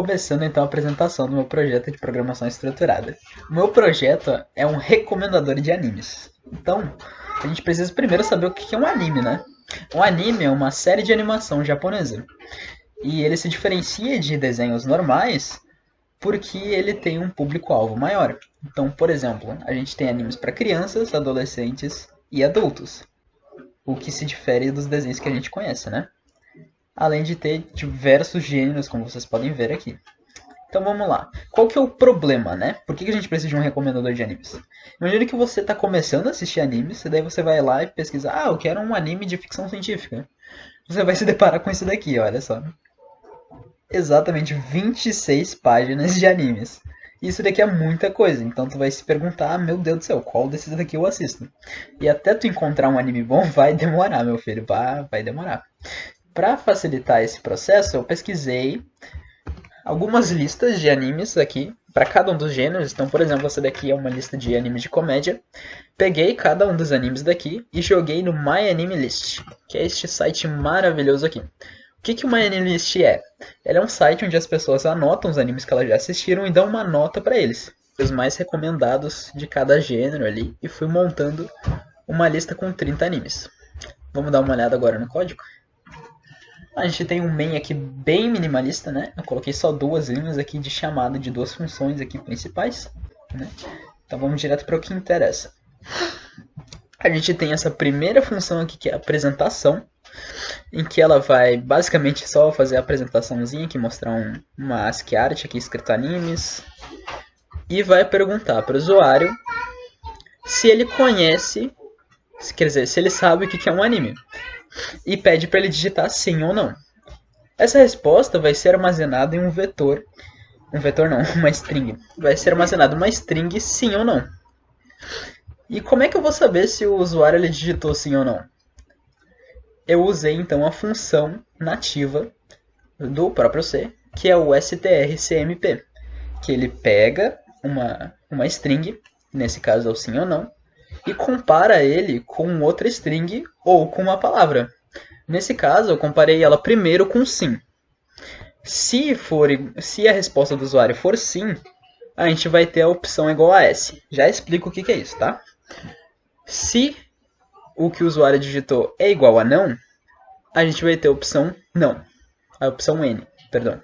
Começando então a apresentação do meu projeto de programação estruturada. O meu projeto é um recomendador de animes. Então, a gente precisa primeiro saber o que é um anime, né? Um anime é uma série de animação japonesa. E ele se diferencia de desenhos normais porque ele tem um público-alvo maior. Então, por exemplo, a gente tem animes para crianças, adolescentes e adultos. O que se difere dos desenhos que a gente conhece, né? Além de ter diversos gêneros, como vocês podem ver aqui. Então vamos lá. Qual que é o problema, né? Por que a gente precisa de um recomendador de animes? Imagina que você está começando a assistir animes, e daí você vai lá e pesquisa, eu quero um anime de ficção científica. Você vai se deparar com isso daqui, olha só. Exatamente 26 páginas de animes. Isso daqui é muita coisa, então tu vai se perguntar, meu Deus do céu, qual desses daqui eu assisto? E até tu encontrar um anime bom vai demorar, meu filho, vai demorar. Para facilitar esse processo, eu pesquisei algumas listas de animes aqui para cada um dos gêneros. Então, por exemplo, essa daqui é uma lista de animes de comédia. Peguei cada um dos animes daqui e joguei no MyAnimeList, que é este site maravilhoso aqui. O que o MyAnimeList é? Ele é um site onde as pessoas anotam os animes que elas já assistiram e dão uma nota para eles. Os mais recomendados de cada gênero ali. E fui montando uma lista com 30 animes. Vamos dar uma olhada agora no código? A gente tem um main aqui bem minimalista, né? Eu coloquei só duas linhas aqui de chamada de duas funções aqui principais, né? Então vamos direto para o que interessa. A gente tem essa primeira função aqui que é a apresentação, em que ela vai basicamente só fazer a apresentaçãozinha aqui, mostrar uma ASCII art aqui escrito animes, e vai perguntar para o usuário se ele conhece, quer dizer, se ele sabe o que é um anime. E pede para ele digitar sim ou não. Essa resposta vai ser armazenada em um vetor não, uma string. Vai ser armazenada uma string sim ou não. E como é que eu vou saber se o usuário ele digitou sim ou não? Eu usei então a função nativa do próprio C, que é o strcmp, que ele pega uma string, nesse caso é o sim ou não, e compara ele com outra string ou com uma palavra. Nesse caso, eu comparei ela primeiro com sim. Se a resposta do usuário for sim, a gente vai ter a opção igual a S. Já explico o que é isso, tá? Se o que o usuário digitou é igual a não, a gente vai ter a opção não. A opção N, perdão.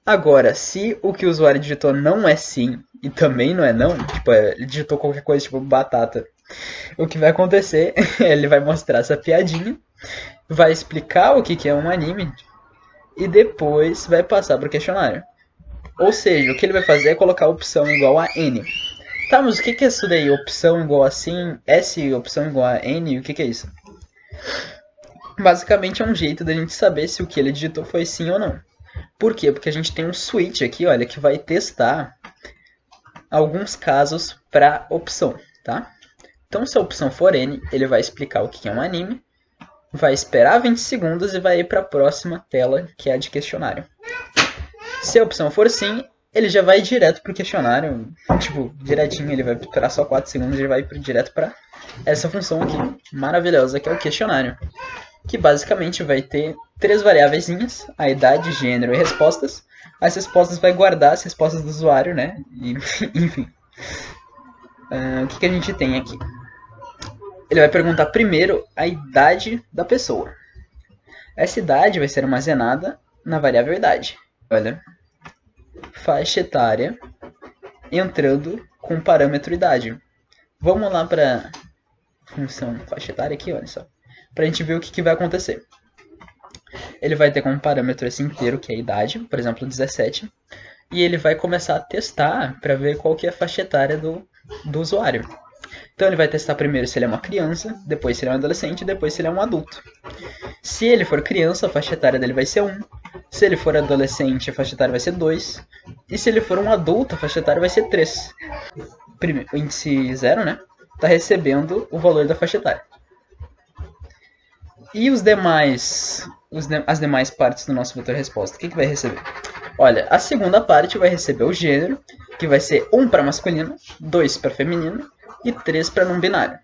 Agora, se o que o usuário digitou não é sim e também não é não, tipo, ele digitou qualquer coisa, tipo batata, o que vai acontecer, ele vai mostrar essa piadinha, vai explicar o que é um anime e depois vai passar para o questionário. Ou seja, o que ele vai fazer é colocar a opção igual a N. Tá, mas o que é isso daí? Opção igual a sim, S, opção igual a N, o que é isso? Basicamente é um jeito da gente saber se o que ele digitou foi sim ou não. Por quê? Porque a gente tem um switch aqui, olha, que vai testar alguns casos para opção, tá? Então, se a opção for N, ele vai explicar o que é um anime, vai esperar 20 segundos e vai ir para a próxima tela, que é a de questionário. Se a opção for sim, ele já vai direto para o questionário, tipo, direitinho, ele vai esperar só 4 segundos e ele vai ir direto para essa função aqui, maravilhosa, que é o questionário. Que basicamente vai ter 3 variáveis, a idade, gênero e respostas. As respostas vai guardar as respostas do usuário, né? E, enfim. O que a gente tem aqui? Ele vai perguntar primeiro a idade da pessoa. Essa idade vai ser armazenada na variável idade. Olha, faixa etária entrando com o parâmetro idade. Vamos lá para a função faixa etária aqui, olha só. Para a gente ver o que vai acontecer. Ele vai ter como parâmetro esse inteiro, que é a idade, por exemplo, 17. E ele vai começar a testar para ver qual que é a faixa etária do usuário. Então ele vai testar primeiro se ele é uma criança, depois se ele é um adolescente, depois se ele é um adulto. Se ele for criança, a faixa etária dele vai ser 1. Se ele for adolescente, a faixa etária vai ser 2. E se ele for um adulto, a faixa etária vai ser 3. Primeiro, o índice 0, né? Está recebendo o valor da faixa etária. E as demais partes do nosso vetor resposta, o que vai receber? Olha, a segunda parte vai receber o gênero, que vai ser 1 para masculino, 2 para feminino e 3 para não binário.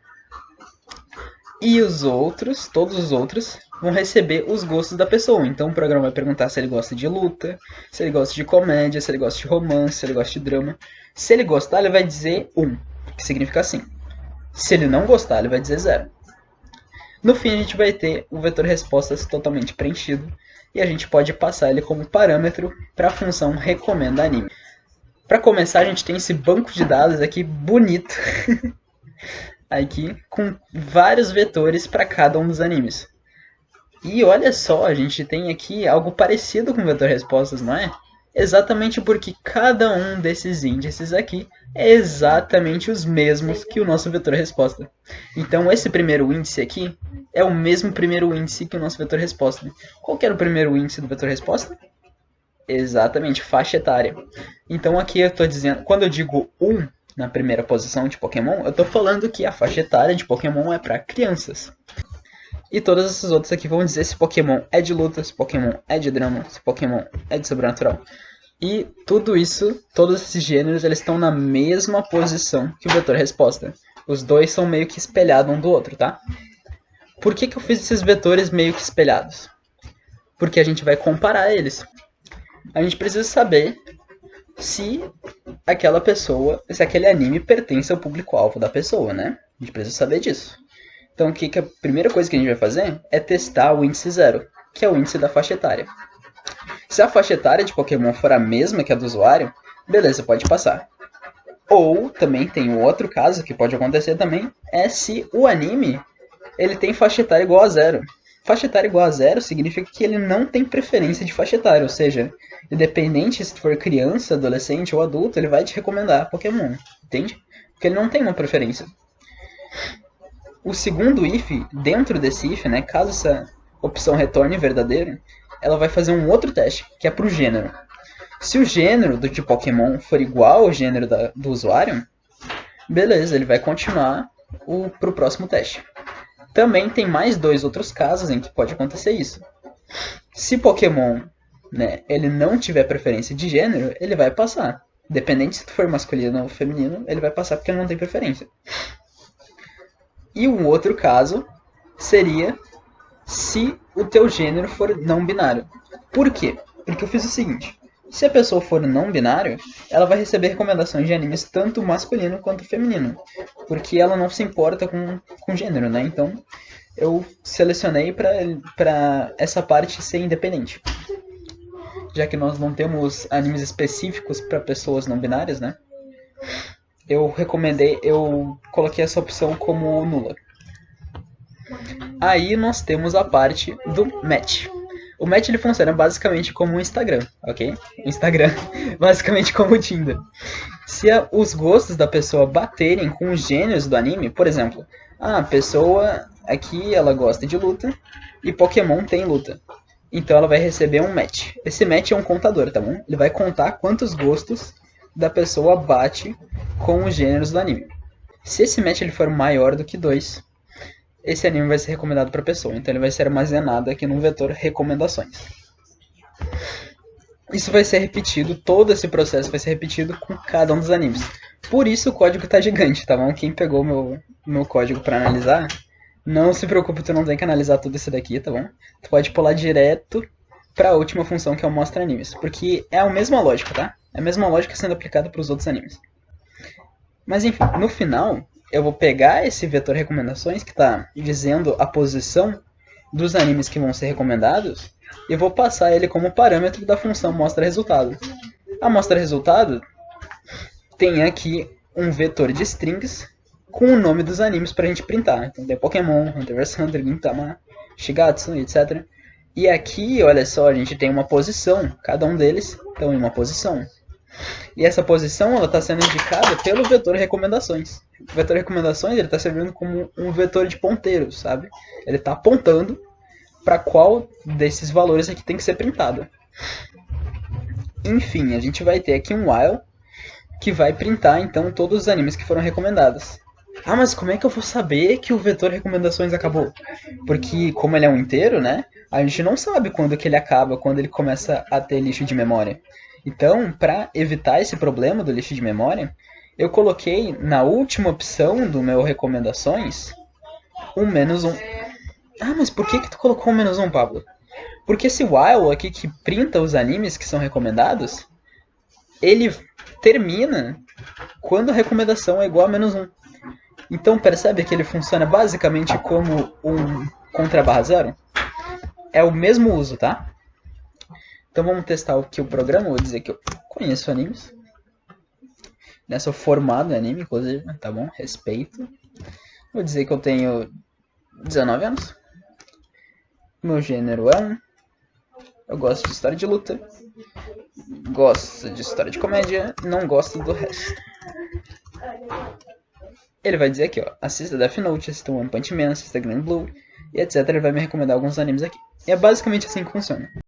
E os outros, todos os outros, vão receber os gostos da pessoa. Então o programa vai perguntar se ele gosta de luta, se ele gosta de comédia, se ele gosta de romance, se ele gosta de drama. Se ele gostar, ele vai dizer 1, que significa sim. Se ele não gostar, ele vai dizer 0. No fim, a gente vai ter o vetor respostas totalmente preenchido e a gente pode passar ele como parâmetro para a função recomenda anime. Para começar, a gente tem esse banco de dados aqui bonito, aqui com vários vetores para cada um dos animes. E olha só, a gente tem aqui algo parecido com o vetor respostas, não é? Exatamente porque cada um desses índices aqui é exatamente os mesmos que o nosso vetor resposta. Então esse primeiro índice aqui é o mesmo primeiro índice que o nosso vetor resposta. Qual que era o primeiro índice do vetor resposta? Exatamente, faixa etária. Então aqui eu estou dizendo, quando eu digo 1 na primeira posição de Pokémon, eu estou falando que a faixa etária de Pokémon é para crianças. E todas essas outras aqui vão dizer se Pokémon é de luta, se Pokémon é de drama, se Pokémon é de sobrenatural. E tudo isso, todos esses gêneros, eles estão na mesma posição que o vetor resposta. Os dois são meio que espelhados um do outro, tá? Por que eu fiz esses vetores meio que espelhados? Porque a gente vai comparar eles. A gente precisa saber se aquela pessoa, se aquele anime pertence ao público-alvo da pessoa, né? A gente precisa saber disso. Então, a primeira coisa que a gente vai fazer é testar o índice 0, que é o índice da faixa etária. Se a faixa etária de Pokémon for a mesma que a do usuário, beleza, pode passar. Ou, também tem um outro caso que pode acontecer também, é se o anime ele tem faixa etária igual a 0. Faixa etária igual a 0 significa que ele não tem preferência de faixa etária, ou seja, independente se for criança, adolescente ou adulto, ele vai te recomendar Pokémon, entende? Porque ele não tem uma preferência. O segundo if, dentro desse if, né, caso essa opção retorne verdadeiro, ela vai fazer um outro teste, que é para o gênero. Se o gênero de Pokémon for igual ao gênero do usuário, beleza, ele vai continuar para o próximo teste. Também tem mais 2 outros casos em que pode acontecer isso. Se Pokémon, né, ele não tiver preferência de gênero, ele vai passar. Dependente se for masculino ou feminino, ele vai passar porque ele não tem preferência. E um outro caso seria se o teu gênero for não binário. Por quê? Porque eu fiz o seguinte. Se a pessoa for não binário, ela vai receber recomendações de animes tanto masculino quanto feminino. Porque ela não se importa com gênero, né? Então eu selecionei para essa parte ser independente. Já que nós não temos animes específicos para pessoas não binárias, né? Eu coloquei essa opção como nula. Aí nós temos a parte do match. O match ele funciona basicamente como um Instagram, ok? Instagram, basicamente como o Tinder. Se os gostos da pessoa baterem com os gêneros do anime, por exemplo, a pessoa aqui ela gosta de luta e Pokémon tem luta. Então ela vai receber um match. Esse match é um contador, tá bom? Ele vai contar quantos gostos da pessoa bate com os gêneros do anime. Se esse match ele for maior do que 2, esse anime vai ser recomendado para a pessoa. Então ele vai ser armazenado aqui no vetor recomendações. Isso vai ser repetido, todo esse processo vai ser repetido com cada um dos animes. Por isso o código tá gigante, tá bom? Quem pegou meu código para analisar, não se preocupe, tu não tem que analisar tudo isso daqui, tá bom? Tu pode pular direto para a última função que é o mostra animes, porque é a mesma lógica, tá? É a mesma lógica sendo aplicada para os outros animes. Mas enfim, no final, eu vou pegar esse vetor recomendações que está dizendo a posição dos animes que vão ser recomendados e vou passar ele como parâmetro da função mostra resultado. A mostra resultado tem aqui um vetor de strings com o nome dos animes para a gente printar. Então tem Pokémon, Hunter vs Hunter, Gintama, Shigatsu, etc. E aqui, olha só, a gente tem uma posição. Cada um deles estão em uma posição. E essa posição está sendo indicada pelo vetor recomendações. O vetor recomendações está servindo como um vetor de ponteiro, sabe? Ele está apontando para qual desses valores aqui tem que ser printado. Enfim, a gente vai ter aqui um while que vai printar então todos os animes que foram recomendados. Ah, mas como é que eu vou saber que o vetor recomendações acabou? Porque como ele é um inteiro, né? A gente não sabe quando que ele acaba, quando ele começa a ter lixo de memória. Então, para evitar esse problema do lixo de memória, eu coloquei na última opção do meu recomendações um -1. Ah, mas por que tu colocou o -1, Pablo? Porque esse while aqui que printa os animes que são recomendados, ele termina quando a recomendação é igual a -1. Então percebe que ele funciona basicamente como um contra/0? É o mesmo uso, tá? Então vamos testar aqui o programa. Vou dizer que eu conheço animes. Né, sou formado em anime, inclusive, tá bom? Respeito. Vou dizer que eu tenho 19 anos. Meu gênero é eu gosto de história de luta. Gosto de história de comédia. Não gosto do resto. Ele vai dizer aqui, ó. Assista Death Note, assista One Punch Man, assista Grand Blue e etc. Ele vai me recomendar alguns animes aqui. E é basicamente assim que funciona.